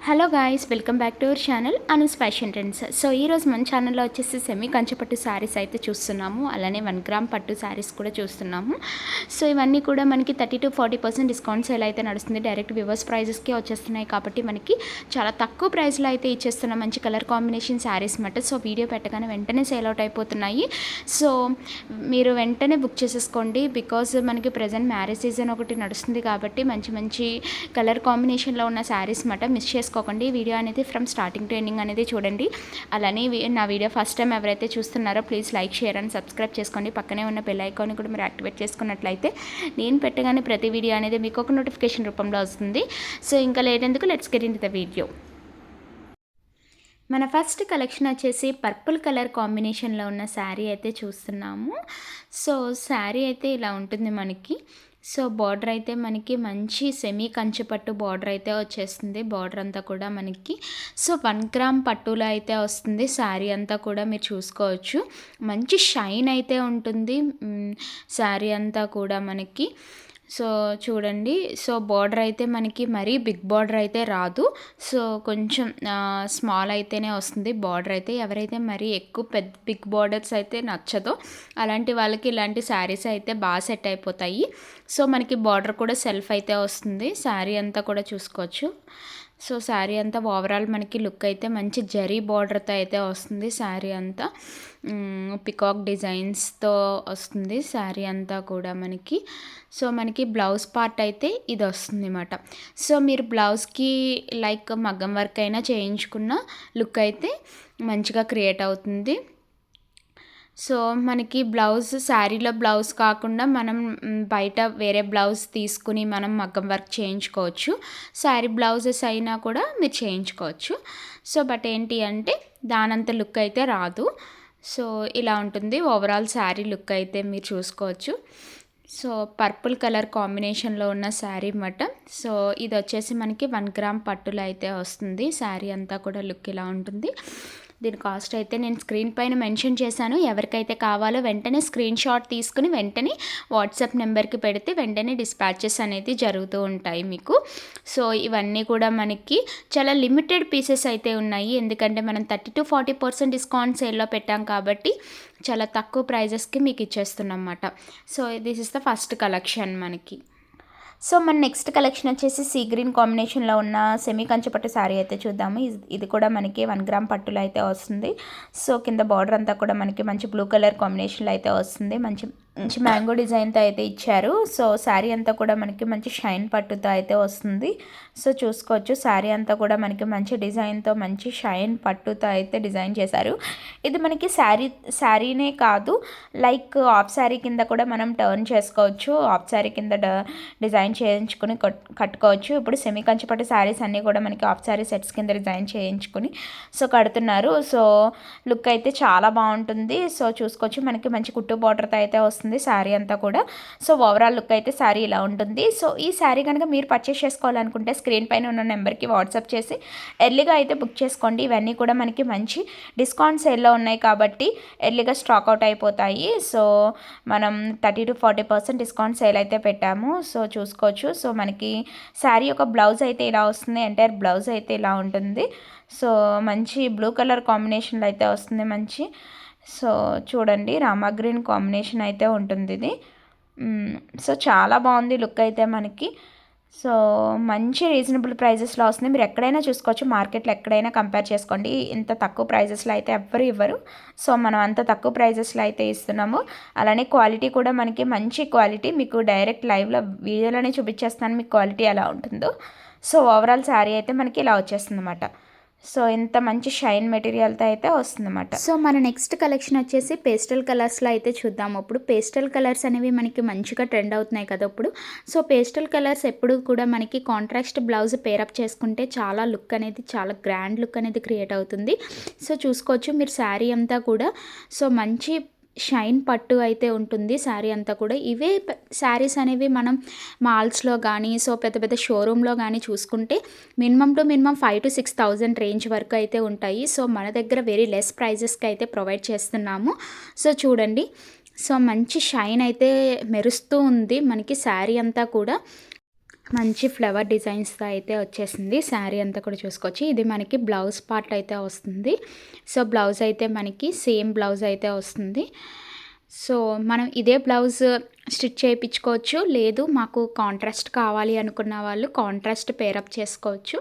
Hello guys, welcome back to our channel Anu's fashion trends. So ఈరోజు మన ఛానల్లో వచ్చేసి సెమీ కంచిపట్టు శారీస్ అయితే చూస్తున్నాము, అలానే 1 గ్రామ్ పట్టు శారీస్ కూడా చూస్తున్నాము. సో ఇవన్నీ కూడా మనకి 30-40% డిస్కౌంట్ సేల్ అయితే నడుస్తుంది. డైరెక్ట్ వ్యూవర్స్ ప్రైజెస్కే వచ్చేస్తున్నాయి కాబట్టి మనకి చాలా తక్కువ ప్రైస్లో అయితే ఇచ్చేస్తున్నాం. మంచి కలర్ కాంబినేషన్ శారీస్ మాట. సో వీడియో పెట్టగానే వెంటనే సేల్ అవుట్ అయిపోతున్నాయి. సో మీరు వెంటనే బుక్ చేసేసుకోండి, బికాజ్ మనకి ప్రజెంట్ మ్యారేజ్ సీజన్ ఒకటి నడుస్తుంది కాబట్టి మంచి మంచి కలర్ కాంబినేషన్లో ఉన్న శారీస్ మాట. మిస్ చేసుకోకండి. వీడియో అనేది ఫ్రమ్ స్టార్టింగ్ టు ఎండింగ్ అనేది చూడండి. అలానే నా వీడియో ఫస్ట్ టైం ఎవరైతే చూస్తున్నారో please like, share and subscribe చేసుకోండి. పక్కనే ఉన్న బెల్ ఐకాన్ కూడా మీరు యాక్టివేట్ చేసుకున్నట్లయితే నేను పెట్టగానే ప్రతి వీడియో అనేది మీకు ఒక నోటిఫికేషన్ రూపంలో వస్తుంది. సో ఇంకా లేట్ ఎందుకు, let's get into the video. మన ఫస్ట్ కలెక్షన్ వచ్చేసి పర్పుల్ కలర్ కాంబినేషన్లో ఉన్న శారీ అయితే చూస్తున్నాము. సో శారీ అయితే ఇలా ఉంటుంది మనకి. సో బార్డర్ అయితే మనకి మంచి సెమీ కంచిపట్టు బార్డర్ అయితే వచ్చేస్తుంది. బార్డర్ అంతా కూడా మనకి సో 1 గ్రామ్ పట్టులో అయితే వస్తుంది. శారీ అంతా కూడా మీరు చూసుకోవచ్చు. మంచి షైన్ అయితే ఉంటుంది శారీ అంతా కూడా మనకి. సో చూడండి, సో బార్డర్ అయితే మనకి మరీ బిగ్ బార్డర్ అయితే రాదు. సో కొంచెం స్మాల్ అయితేనే వస్తుంది బార్డర్ అయితే. ఎవరైతే మరీ ఎక్కువ బిగ్ బార్డర్స్ అయితే నచ్చదో అలాంటి వాళ్ళకి ఇలాంటి శారీస్ అయితే బాగా సెట్ అయిపోతాయి. సో మనకి బార్డర్ కూడా సెల్ఫ్ అయితే వస్తుంది. శారీ అంతా కూడా చూసుకోవచ్చు. సో శారీ అంతా ఓవరాల్ మనకి లుక్ అయితే మంచి జరీ బార్డర్తో అయితే వస్తుంది. శారీ అంతా పికాక్ డిజైన్స్తో వస్తుంది శారీ అంతా కూడా మనకి. సో మనకి బ్లౌజ్ పార్ట్ అయితే ఇది వస్తుంది అన్నమాట. సో మీరు బ్లౌజ్కి లైక్ మగ్గం వర్క్ అయినా చేయించుకున్న లుక్ అయితే మంచిగా క్రియేట్ అవుతుంది. సో మనకి బ్లౌజ్ శారీలో బ్లౌజ్ కాకుండా మనం బయట వేరే బ్లౌజ్ తీసుకుని మనం మగ్గం వర్క్ చేయించుకోవచ్చు. శారీ బ్లౌజెస్ అయినా కూడా మీరు చేయించుకోవచ్చు. సో బట్ ఏంటి అంటే దానంత లుక్ అయితే రాదు. సో ఇలా ఉంటుంది ఓవరాల్ శారీ లుక్ అయితే మీరు చూసుకోవచ్చు. సో పర్పుల్ కలర్ కాంబినేషన్లో ఉన్న శారీ అన్నమాట. సో ఇది వచ్చేసి మనకి 1 గ్రామ్ పట్టులో అయితే వస్తుంది. శారీ అంతా కూడా లుక్ ఇలా ఉంటుంది. దీని కాస్ట్ అయితే నేను స్క్రీన్ పైన మెన్షన్ చేశాను. ఎవరికైతే కావాలో వెంటనే స్క్రీన్ షాట్ తీసుకుని వెంటనే వాట్సాప్ నెంబర్కి పెడితే వెంటనే డిస్పాచెస్ అనేది జరుగుతూ ఉంటాయి మీకు. సో ఇవన్నీ కూడా మనకి చాలా లిమిటెడ్ పీసెస్ అయితే ఉన్నాయి. ఎందుకంటే మనం 30-40% డిస్కౌంట్ సేల్లో పెట్టాం కాబట్టి చాలా తక్కువ ప్రైజెస్కి మీకు ఇచ్చేస్తున్నాం అన్నమాట. So this is the first collection మనకి. సో మన నెక్స్ట్ కలెక్షన్ వచ్చేసి సీ గ్రీన్ కాంబినేషన్లో ఉన్న సెమీ కంచిపట్టు శారీ అయితే చూద్దాము. ఇది కూడా మనకి 1 గ్రామ్ పట్టులో అయితే వస్తుంది. సో కింద బార్డర్ అంతా కూడా మనకి మంచి బ్లూ కలర్ కాంబినేషన్లో అయితే వస్తుంది. మంచి మ్యాంగో డిజైన్తో అయితే ఇచ్చారు. సో శారీ అంతా కూడా మనకి మంచి షైన్ పట్టుతో అయితే వస్తుంది. సో చూసుకోవచ్చు శారీ అంతా కూడా మనకి మంచి డిజైన్తో మంచి షైన్ పట్టుతో అయితే డిజైన్ చేశారు. ఇది మనకి శారీనే కాదు, లైక్ హాఫ్ శారీ కింద కూడా మనం టర్న్ చేసుకోవచ్చు. హాఫ్ శారీ కింద డిజైన్ చేయించుకుని కట్టుకోవచ్చు. ఇప్పుడు సెమీ కంచిపట్టు శారీస్ అన్నీ కూడా మనకి హాఫ్ శారీ సెట్స్ కింద డిజైన్ చేయించుకుని సో కడుతున్నారు. సో లుక్ అయితే చాలా బాగుంటుంది. సో చూసుకోవచ్చు మనకి మంచి కుట్టు బార్డర్తో అయితే వస్తుంది శారీ అంతా కూడా. సో ఓవరాల్ లుక్ అయితే శారీ ఇలా ఉంటుంది. సో ఈ శారీ కనుక మీరు పర్చేస్ చేసుకోవాలనుకుంటే స్క్రీన్ పైన ఉన్న నెంబర్కి వాట్సాప్ చేసి ఎర్లీగా అయితే బుక్ చేసుకోండి. ఇవన్నీ కూడా మనకి మంచి డిస్కౌంట్ సేల్లో ఉన్నాయి కాబట్టి ఎర్లీగా స్టాక్ అవుట్ అయిపోతాయి. సో మనం 30-40% డిస్కౌంట్ సేల్ అయితే పెట్టాము. సో చూసుకోవచ్చు. సో మనకి శారీ యొక్క బ్లౌజ్ అయితే ఇలా వస్తుంది. ఎంటైర్ బ్లౌజ్ అయితే ఇలా ఉంటుంది. సో మంచి బ్లూ కలర్ కాంబినేషన్లో అయితే వస్తుంది మంచి. సో చూడండి రామా గ్రీన్ కాంబినేషన్ అయితే ఉంటుంది ఇది. సో చాలా బాగుంది లుక్ అయితే మనకి. సో మంచి రీజనబుల్ ప్రైజెస్లో వస్తుంది. మీరు ఎక్కడైనా చూసుకోవచ్చు, మార్కెట్లో ఎక్కడైనా కంపేర్ చేసుకోండి. ఇంత తక్కువ ప్రైజెస్లో అయితే ఎవ్వరు ఇవ్వరు. సో మనం అంత తక్కువ ప్రైజెస్లో అయితే ఇస్తున్నాము. అలానే క్వాలిటీ కూడా మనకి మంచి క్వాలిటీ. మీకు డైరెక్ట్ లైవ్లో వీడియోలోనే చూపించేస్తాను మీకు క్వాలిటీ ఎలా ఉంటుందో. సో ఓవరాల్ శారీ అయితే మనకి ఇలా వచ్చేస్తుంది అన్నమాట. సో ఇంత మంచి షైన్ మెటీరియల్తో అయితే వస్తుందన్నమాట. సో మన నెక్స్ట్ కలెక్షన్ వచ్చేసి పేస్టల్ కలర్స్లో అయితే చూద్దాము. ఇప్పుడు పేస్టల్ కలర్స్ అనేవి మనకి మంచిగా ట్రెండ్ అవుతున్నాయి కదా ఇప్పుడు. సో పేస్టల్ కలర్స్ ఎప్పుడు కూడా మనకి కాంట్రాస్ట్ బ్లౌజ్ పేరప్ చేసుకుంటే చాలా లుక్ అనేది, చాలా గ్రాండ్ లుక్ అనేది క్రియేట్ అవుతుంది. సో చూసుకోవచ్చు మీరు శారీ అంతా కూడా సో మంచి షైన్ పట్టు అయితే ఉంటుంది శారీ అంతా కూడా. ఇవే శారీస్ అనేవి మనం మాల్స్లో కానీ సో పెద్ద పెద్ద షోరూంలో కానీ చూసుకుంటే మినిమం 5,000-6,000 రేంజ్ వరకు అయితే ఉంటాయి. సో మన దగ్గర వెరీ లెస్ ప్రైజెస్కి అయితే ప్రొవైడ్ చేస్తున్నాము. సో చూడండి, సో మంచి షైన్ అయితే మెరుస్తూ ఉంది మనకి శారీ అంతా కూడా. మంచి ఫ్లవర్ డిజైన్స్తో అయితే వచ్చేసింది. శారీ అంతా కూడా చూసుకోవచ్చు. ఇది మనకి బ్లౌజ్ పార్ట్ అయితే వస్తుంది. సో బ్లౌజ్ అయితే మనకి సేమ్ బ్లౌజ్ అయితే వస్తుంది. సో మనం ఇదే బ్లౌజ్ స్టిచ్ చేయించుకోవచ్చు, లేదు మాకు కాంట్రాస్ట్ కావాలి అనుకున్న వాళ్ళు కాంట్రాస్ట్ పేరప్ చేసుకోవచ్చు.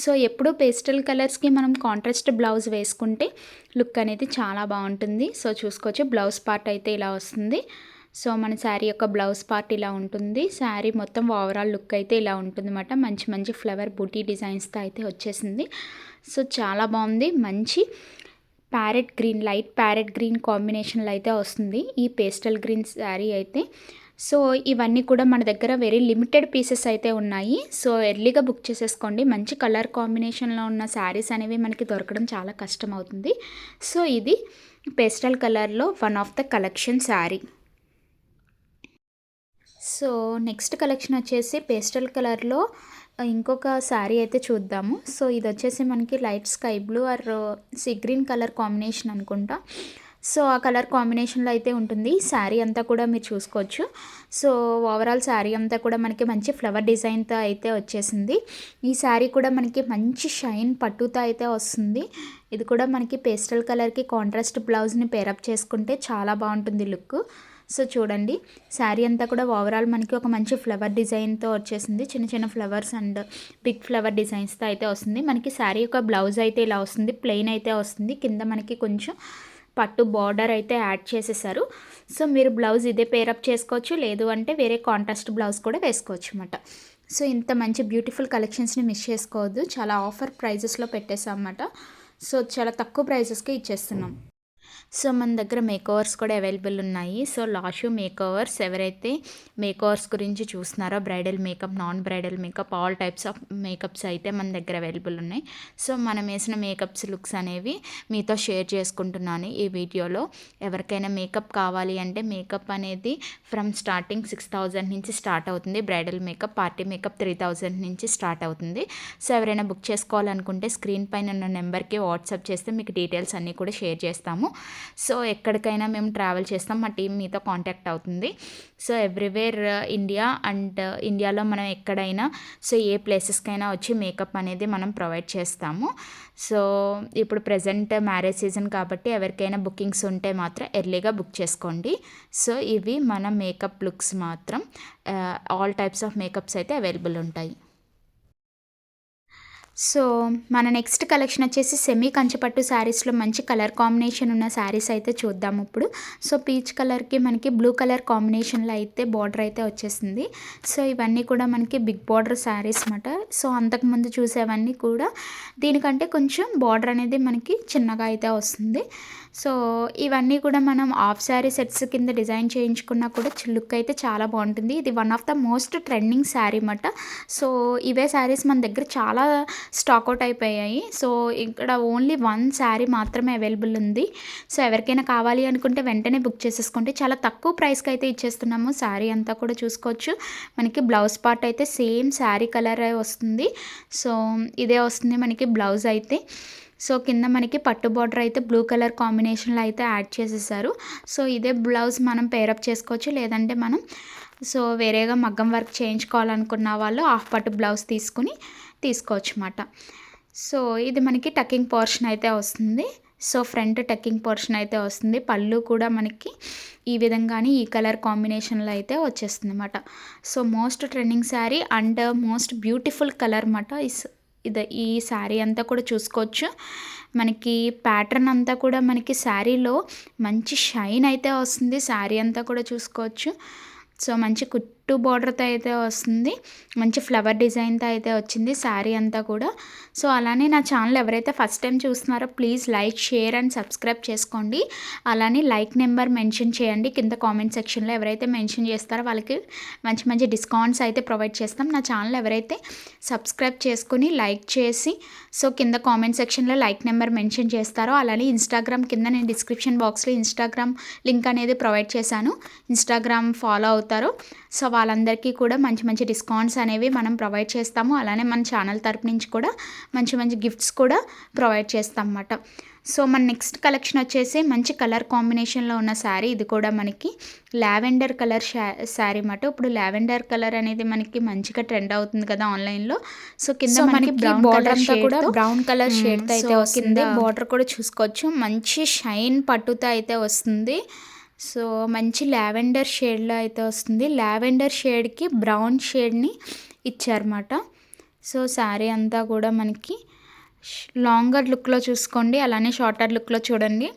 సో ఎప్పుడు పేస్టల్ కలర్స్కి మనం కాంట్రాస్ట్ బ్లౌజ్ వేసుకుంటే లుక్ అనేది చాలా బాగుంటుంది. సో చూసుకోవచ్చు, బ్లౌజ్ పార్ట్ అయితే ఇలా వస్తుంది. సో మన శారీ యొక్క బ్లౌజ్ పార్ట్ ఇలా ఉంటుంది. శారీ మొత్తం ఓవరాల్ లుక్ అయితే ఇలా ఉంటుంది అన్నమాట. మంచి మంచి ఫ్లవర్ బూటీ డిజైన్స్తో అయితే వచ్చేసింది. సో చాలా బాగుంది. మంచి parrot green, light parrot green కాంబినేషన్లో అయితే వస్తుంది ఈ పేస్టల్ గ్రీన్ శారీ అయితే. సో ఇవన్నీ కూడా మన దగ్గర వెరీ లిమిటెడ్ పీసెస్ అయితే ఉన్నాయి. సో ఎర్లీగా బుక్ చేసేసుకోండి. మంచి కలర్ కాంబినేషన్లో ఉన్న శారీస్ అనేవి మనకి దొరకడం చాలా కష్టం అవుతుంది. సో ఇది పేస్టల్ కలర్లో one of the collection sari. So next collection వచ్చేసి పేస్టల్ కలర్లో ఇంకొక శారీ అయితే చూద్దాము. సో ఇది వచ్చేసి మనకి light sky blue or sea green colour combination అనుకుంటా. సో ఆ కలర్ కాంబినేషన్లో అయితే ఉంటుంది శారీ అంతా కూడా మీరు చూసుకోవచ్చు. సో ఓవరాల్ శారీ అంతా కూడా మనకి మంచి ఫ్లవర్ డిజైన్తో అయితే వచ్చేసింది. ఈ శారీ కూడా మనకి మంచి షైన్ పట్టుతో అయితే వస్తుంది. ఇది కూడా మనకి పేస్టల్ కలర్కి కాంట్రాస్ట్ బ్లౌజ్ని పేరప్ చేసుకుంటే చాలా బాగుంటుంది లుక్. సో చూడండి, శారీ అంతా కూడా ఓవరాల్ మనకి ఒక మంచి ఫ్లవర్ డిజైన్తో వచ్చేసింది. చిన్న చిన్న ఫ్లవర్స్ అండ్ బిగ్ ఫ్లవర్ డిజైన్స్తో అయితే వస్తుంది. మనకి శారీ యొక్క బ్లౌజ్ అయితే ఇలా వస్తుంది, ప్లెయిన్ అయితే వస్తుంది. కింద మనకి కొంచెం పట్టు బార్డర్ అయితే యాడ్ చేసేసారు. సో మీరు బ్లౌజ్ ఇదే పేరప్ చేసుకోవచ్చు, లేదు అంటే వేరే కాంట్రాస్ట్ బ్లౌజ్ కూడా వేసుకోవచ్చు అన్నమాట. సో ఇంత మంచి బ్యూటిఫుల్ కలెక్షన్స్ని మిస్ చేసుకోవద్దు. చాలా ఆఫర్ ప్రైజెస్లో పెట్టేసాం అన్నమాట. సో చాలా తక్కువ ప్రైజెస్కి ఇచ్చేస్తున్నాం. సో మన దగ్గర మేకోవర్స్ కూడా అవైలబుల్ ఉన్నాయి. సో లాషు మేకోవర్స్, ఎవరైతే మేకోవర్స్ గురించి చూస్తున్నారో bridal makeup, non bridal makeup, all types of makeups అయితే మన దగ్గర అవైలబుల్ ఉన్నాయి. సో మనం వేసిన మేకప్స్ లుక్స్ అనేవి మీతో షేర్ చేసుకుంటున్నాను ఈ వీడియోలో. ఎవరికైనా మేకప్ కావాలి అంటే మేకప్ అనేది ఫ్రమ్ స్టార్టింగ్ 6,000 నుంచి స్టార్ట్ అవుతుంది. బ్రైడల్ మేకప్, పార్టీ మేకప్ 3,000 నుంచి స్టార్ట్ అవుతుంది. సో ఎవరైనా బుక్ చేసుకోవాలనుకుంటే స్క్రీన్ పైన ఉన్న నెంబర్కి వాట్సాప్ చేస్తే మీకు డీటెయిల్స్ అన్నీ కూడా షేర్ చేస్తాము. సో ఎక్కడికైనా మేము ట్రావెల్ చేస్తాం, మా టీం మీతో కాంటాక్ట్ అవుతుంది. సో ఎవ్రీవేర్ ఇండియా అండ్ ఇండియాలో మనం ఎక్కడైనా సో ఏ ప్లేసెస్కైనా వచ్చి మేకప్ అనేది మనం ప్రొవైడ్ చేస్తాము. సో ఇప్పుడు ప్రజెంట్ మ్యారేజ్ సీజన్ కాబట్టి ఎవరికైనా బుకింగ్స్ ఉంటే మాత్రం ఎర్లీగా బుక్ చేసుకోండి. సో ఇవి మన మేకప్ లుక్స్ మాత్రం ఆల్ టైప్స్ ఆఫ్ మేకప్స్ అయితే అవైలబుల్ ఉంటాయి. సో మన నెక్స్ట్ కలెక్షన్ వచ్చేసి సెమీ కంచిపట్టు శారీస్లో మంచి కలర్ కాంబినేషన్ ఉన్న శారీస్ అయితే చూద్దాము ఇప్పుడు. సో పీచ్ కలర్కి మనకి బ్లూ కలర్ కాంబినేషన్లో అయితే బార్డర్ అయితే వచ్చేసింది. సో ఇవన్నీ కూడా మనకి బిగ్ బార్డర్ శారీస్ అన్నమాట. సో అంతకుముందు చూసేవన్నీ కూడా దీనికంటే కొంచెం బార్డర్ అనేది మనకి చిన్నగా అయితే వస్తుంది. సో ఇవన్నీ కూడా మనం హాఫ్ శారీ సెట్స్ కింద డిజైన్ చేయించుకున్నా కూడా లుక్ అయితే చాలా బాగుంటుంది. ఇది one of the most trending sari అన్నమాట. సో ఇవే శారీస్ మన దగ్గర చాలా స్టాక్అవుట్ అయిపోయాయి. సో ఇక్కడ ఓన్లీ వన్ శారీ మాత్రమే అవైలబుల్ ఉంది. సో ఎవరికైనా కావాలి అనుకుంటే వెంటనే బుక్ చేసేసుకుంటే చాలా తక్కువ ప్రైస్కి అయితే ఇచ్చేస్తున్నాము. శారీ అంతా కూడా చూసుకోవచ్చు. మనకి బ్లౌజ్ పార్ట్ అయితే సేమ్ శారీ కలర్ వస్తుంది. సో ఇదే వస్తుంది మనకి బ్లౌజ్ అయితే. సో కింద మనకి పట్టు బార్డర్ అయితే బ్లూ కలర్ కాంబినేషన్లో అయితే యాడ్ చేసేసారు. సో ఇదే బ్లౌజ్ మనం పేరప్ చేసుకోవచ్చు, లేదంటే మనం సో వేరేగా మగ్గం వర్క్ చేయించుకోవాలనుకున్న వాళ్ళు హాఫ్ పట్టు బ్లౌజ్ తీసుకోవచ్చు అన్నమాట. సో ఇది మనకి టకింగ్ పోర్షన్ అయితే వస్తుంది. సో ఫ్రంట్ టకింగ్ పోర్షన్ అయితే వస్తుంది. పళ్ళు కూడా మనకి ఈ విధంగానే ఈ కలర్ కాంబినేషన్లో అయితే వచ్చేస్తుంది అన్నమాట. So most trending sari and most beautiful colour అన్నమాట. ఈ శారీ అంతా కూడా చూసుకోవచ్చు. మనకి ప్యాటర్న్ అంతా కూడా మనకి శారీలో మంచి షైన్ అయితే వస్తుంది. శారీ అంతా కూడా చూసుకోవచ్చు. సో మంచి కుట్టు బార్డర్తో అయితే వస్తుంది. మంచి ఫ్లవర్ డిజైన్తో అయితే వచ్చింది శారీ అంతా కూడా. సో అలానే నా ఛానల్ ఎవరైతే ఫస్ట్ టైం చూస్తున్నారో please like, share and subscribe చేసుకోండి. అలానే లైక్ నెంబర్ మెన్షన్ చేయండి కింద కామెంట్ సెక్షన్లో. ఎవరైతే మెన్షన్ చేస్తారో వాళ్ళకి మంచి మంచి డిస్కౌంట్స్ అయితే ప్రొవైడ్ చేస్తాం. నా ఛానల్ ఎవరైతే సబ్స్క్రైబ్ చేసుకుని లైక్ చేసి సో కింద కామెంట్ సెక్షన్లో లైక్ నెంబర్ మెన్షన్ చేస్తారో, అలానే ఇన్స్టాగ్రామ్ కింద నేను డిస్క్రిప్షన్ బాక్స్లో ఇన్స్టాగ్రామ్ లింక్ అనేది ప్రొవైడ్ చేశాను. ఇన్స్టాగ్రామ్ ఫాలో అవుతారో సో వాళ్ళందరికీ కూడా మంచి మంచి డిస్కౌంట్స్ అనేవి మనం ప్రొవైడ్ చేస్తాము. అలానే మన ఛానల్ తరపు నుంచి కూడా మంచి మంచి గిఫ్ట్స్ కూడా ప్రొవైడ్ చేస్తాం అన్నమాట. సో మన నెక్స్ట్ కలెక్షన్ వచ్చేసి మంచి కలర్ కాంబినేషన్లో ఉన్న శారీ. ఇది కూడా మనకి లావెండర్ కలర్ శారీ అన్నమాట. ఇప్పుడు లావెండర్ కలర్ అనేది మనకి మంచిగా ట్రెండ్ అవుతుంది కదా ఆన్లైన్లో. సో కింద మనకి బ్రౌన్ కలర్ అంతా కూడా బ్రౌన్ కలర్ షేడ్తో అయితే వస్తుంది. బార్డర్ కూడా చూసుకోవచ్చు, మంచి షైన్ పట్టుతో అయితే వస్తుంది. సో మంచి లావెండర్ షేడ్లో అయితే వస్తుంది. లావెండర్ షేడ్కి బ్రౌన్ షేడ్ని ఇచ్చారన్నమాట. సో శారీ అంతా కూడా మనకి లాంగర్ లుక్లో చూసుకోండి, అలానే షార్టర్ లుక్లో చూడండి.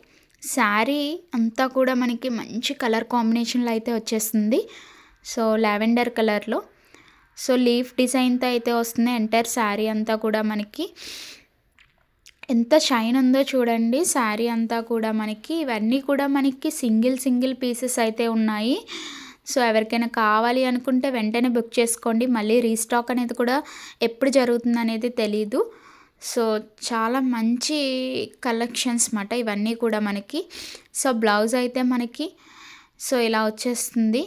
శారీ అంతా కూడా మనకి మంచి కలర్ కాంబినేషన్లో అయితే వచ్చేస్తుంది. సో లావెండర్ కలర్లో సో లీఫ్ డిజైన్తో అయితే వస్తుంది. ఎంటైర్ శారీ అంతా కూడా మనకి ఎంత షైన్ ఉందో చూడండి. శారీ అంతా కూడా మనకి ఇవన్నీ కూడా మనకి సింగిల్ పీసెస్ అయితే ఉన్నాయి. సో ఎవరికైనా కావాలి అనుకుంటే వెంటనే బుక్ చేసుకోండి. మళ్ళీ రీస్టాక్ అనేది కూడా ఎప్పుడు జరుగుతుంది అనేది తెలీదు. సో చాలా మంచి కలెక్షన్స్ అన్నమాట ఇవన్నీ కూడా మనకి. సో బ్లౌజ్ అయితే మనకి సో ఇలా వచ్చేస్తుంది.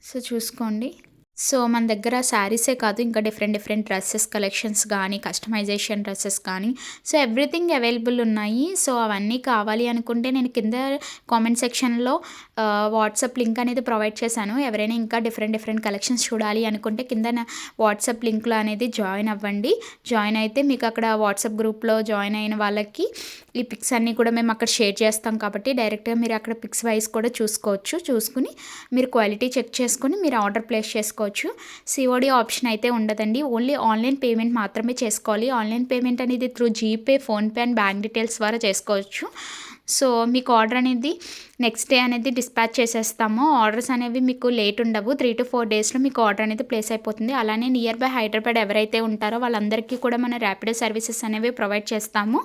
సో చూసుకోండి. సో మన దగ్గర శారీసే కాదు, ఇంకా డిఫరెంట్ డ్రెస్సెస్ కలెక్షన్స్ కానీ, కస్టమైజేషన్ డ్రెస్సెస్ కానీ, సో ఎవ్రీథింగ్ అవైలబుల్ ఉన్నాయి. సో అవన్నీ కావాలి అనుకుంటే నేను కింద కామెంట్ సెక్షన్లో వాట్సాప్ లింక్ అనేది ప్రొవైడ్ చేశాను. ఎవరైనా ఇంకా డిఫరెంట్ కలెక్షన్స్ చూడాలి అనుకుంటే కింద నా వాట్సాప్ లింక్లో అనేది జాయిన్ అవ్వండి. జాయిన్ అయితే మీకు అక్కడ వాట్సాప్ గ్రూప్లో జాయిన్ అయిన వాళ్ళకి ఈ పిక్స్ అన్నీ కూడా మేము అక్కడ షేర్ చేస్తాం కాబట్టి డైరెక్ట్గా మీరు అక్కడ పిక్స్ వైజ్ కూడా చూసుకోవచ్చు. చూసుకుని మీరు క్వాలిటీ చెక్ చేసుకొని మీరు ఆర్డర్ ప్లేస్ చేసుకోవచ్చు. సిఓడి ఆప్షన్ అయితే ఉండదండి, ఓన్లీ ఆన్లైన్ పేమెంట్ మాత్రమే చేసుకోవాలి. ఆన్లైన్ పేమెంట్ అనేది through GPay, PhonePe and bank details ద్వారా చేసుకోవచ్చు. సో మీకు ఆర్డర్ అనేది నెక్స్ట్ డే అనేది డిస్పాచ్ చేసేస్తాము. ఆర్డర్స్ అనేవి మీకు లేట్ ఉండవు. 3 to 4 డేస్లో మీకు ఆర్డర్ అనేది ప్లేస్ అయిపోతుంది. అలానే నియర్ బై హైదరాబాద్ ఎవరైతే ఉంటారో వాళ్ళందరికీ కూడా మన ర్యాపిడో సర్వీసెస్ అనేవి ప్రొవైడ్ చేస్తాము.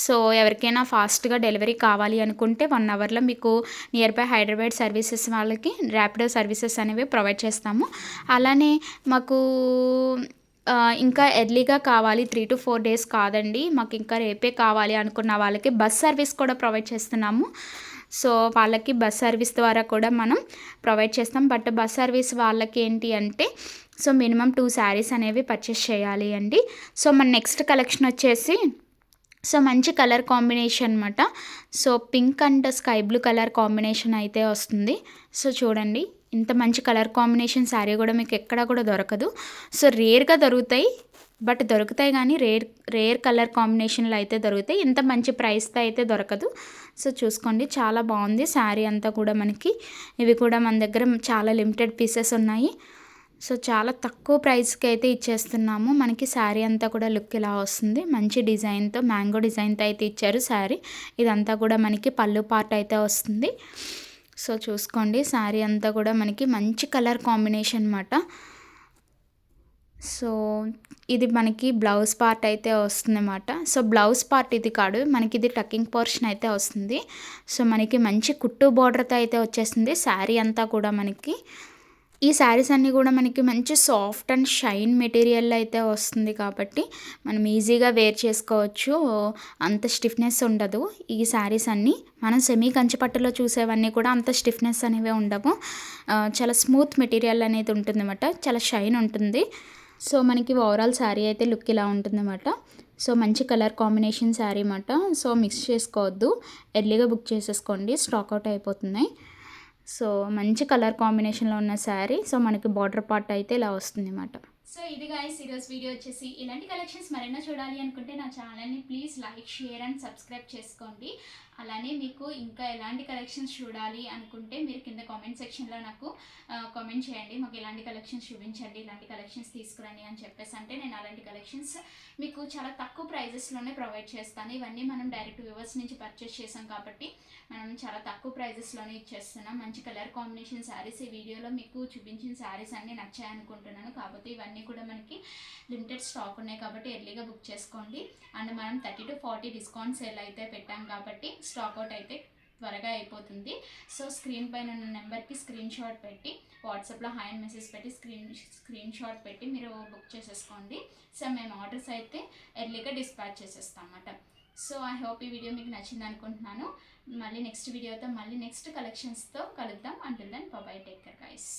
సో ఎవరికైనా ఫాస్ట్గా డెలివరీ కావాలి అనుకుంటే 1 అవర్లో మీకు నియర్ బై హైదరాబాద్ సర్వీసెస్ వాళ్ళకి ర్యాపిడో సర్వీసెస్ అనేవి ప్రొవైడ్ చేస్తాము. అలానే మాకు ఇంకా ఎర్లీగా కావాలి, 3 to 4 డేస్ కాదండి, మాకు ఇంకా రేపే కావాలి అనుకున్న వాళ్ళకి బస్ సర్వీస్ కూడా ప్రొవైడ్ చేస్తున్నాము. సో వాళ్ళకి బస్ సర్వీస్ ద్వారా కూడా మనం ప్రొవైడ్ చేస్తాం. బట్ బస్ సర్వీస్ వాళ్ళకి ఏంటి అంటే సో మినిమం 2 శారీస్ అనేవి పర్చేస్ చేయాలి అండి. సో మన నెక్స్ట్ కలెక్షన్ వచ్చేసి సో మంచి కలర్ కాంబినేషన్ అన్నమాట. So pink and sky blue colour combination అయితే వస్తుంది. సో చూడండి, ఇంత మంచి కలర్ కాంబినేషన్ శారీ కూడా మీకు ఎక్కడా కూడా దొరకదు. సో రేర్గా దొరుకుతాయి, బట్ దొరుకుతాయి కానీ రేర్ కలర్ కాంబినేషన్లో అయితే దొరుకుతాయి. ఇంత మంచి ప్రైస్తో అయితే దొరకదు. సో చూసుకోండి, చాలా బాగుంది శారీ అంతా కూడా మనకి. ఇవి కూడా మన దగ్గర చాలా లిమిటెడ్ పీసెస్ ఉన్నాయి. సో చాలా తక్కువ ప్రైస్కి అయితే ఇచ్చేస్తున్నాము. మనకి శారీ అంతా కూడా లుక్ ఇలా వస్తుంది. మంచి డిజైన్తో, మ్యాంగో డిజైన్తో అయితే ఇచ్చారు శారీ. ఇదంతా కూడా మనకి పళ్ళు పార్ట్ అయితే వస్తుంది. సో చూసుకోండి, శారీ అంతా కూడా మనకి మంచి కలర్ కాంబినేషన్ అన్నమాట. సో ఇది మనకి బ్లౌజ్ పార్ట్ అయితే వస్తుంది అన్నమాట. సో బ్లౌజ్ పార్ట్ ఇది కాదు, మనకి ఇది టకింగ్ పోర్షన్ అయితే వస్తుంది. సో మనకి మంచి కుట్టు బోర్డర్తో అయితే వచ్చేస్తుంది శారీ అంతా కూడా మనకి. ఈ శారీస్ అన్నీ కూడా మనకి మంచి సాఫ్ట్ అండ్ షైన్ మెటీరియల్ అయితే వస్తుంది కాబట్టి మనం ఈజీగా వేర్ చేసుకోవచ్చు. అంత స్టిఫ్నెస్ ఉండదు ఈ శారీస్ అన్నీ. మనం సెమీ కంచిపట్టులో చూసేవన్నీ కూడా అంత స్టిఫ్నెస్ అనేవి ఉండవు. చాలా స్మూత్ మెటీరియల్ అనేది ఉంటుంది అన్నమాట, చాలా షైన్ ఉంటుంది. సో మనకి ఓవరాల్ శారీ అయితే లుక్ ఇలా ఉంటుంది అన్నమాట. సో మంచి కలర్ కాంబినేషన్ శారీ అన్నమాట. సో మిక్స్ చేసుకోవద్దు, ఎర్లీగా బుక్ చేసేసుకోండి, స్టాక్ అవుట్ అయిపోతున్నాయి. సో మంచి కలర్ కాంబినేషన్లో ఉన్న శారీ. సో మనకి బార్డర్ పార్ట్ అయితే ఇలా వస్తుంది అన్నమాట. సో ఇది గైస్ ఈరోజు వీడియో వచ్చేసి. ఇలాంటి కలెక్షన్స్ మరైనా చూడాలి అనుకుంటే నా ఛానల్ని please like, share and subscribe చేసుకోండి. అలానే మీకు ఇంకా ఎలాంటి కలెక్షన్స్ చూడాలి అనుకుంటే మీరు కింద కామెంట్ సెక్షన్లో నాకు కామెంట్ చేయండి. మాకు ఎలాంటి కలెక్షన్స్ చూపించండి, ఇలాంటి కలెక్షన్స్ తీసుకురండి అని చెప్పేసి అంటే నేను అలాంటి కలెక్షన్స్ మీకు చాలా తక్కువ ప్రైజెస్లోనే ప్రొవైడ్ చేస్తాను. ఇవన్నీ మనం డైరెక్ట్ వ్యూవర్స్ నుంచి పర్చేస్ చేసాం కాబట్టి మనం చాలా తక్కువ ప్రైజెస్లోనే ఇచ్చేస్తున్నాం. మంచి కలర్ కాంబినేషన్ శారీస్. ఈ వీడియోలో మీకు చూపించిన శారీస్ అన్నీ నచ్చాయనుకుంటున్నాను. కాకపోతే ఇవన్నీ కూడా మనకి లిమిటెడ్ స్టాక్ ఉన్నాయి కాబట్టి ఎర్లీగా బుక్ చేసుకోండి. అండ్ మనం 30 to 40 డిస్కౌంట్ సేల్ అయితే పెట్టాం కాబట్టి స్టాక్ అవుట్ అయితే త్వరగా అయిపోతుంది. సో స్క్రీన్ పైన ఉన్న నెంబర్కి స్క్రీన్ షాట్ పెట్టి వాట్సాప్లో హాయ్ అని మెసేజ్ పెట్టి స్క్రీన్ షాట్ పెట్టి మీరు బుక్ చేసేసుకోండి. సో మేము ఆర్డర్స్ అయితే ఎర్లీగా డిస్పాచ్ చేసేస్తాం అన్నమాట. సో ఐ హోప్ ఈ వీడియో మీకు నచ్చింది అనుకుంటున్నాను. మళ్ళీ నెక్స్ట్ వీడియోతో మళ్ళీ నెక్స్ట్ కలెక్షన్స్తో కలుద్దాం. Until then bye, take care guys.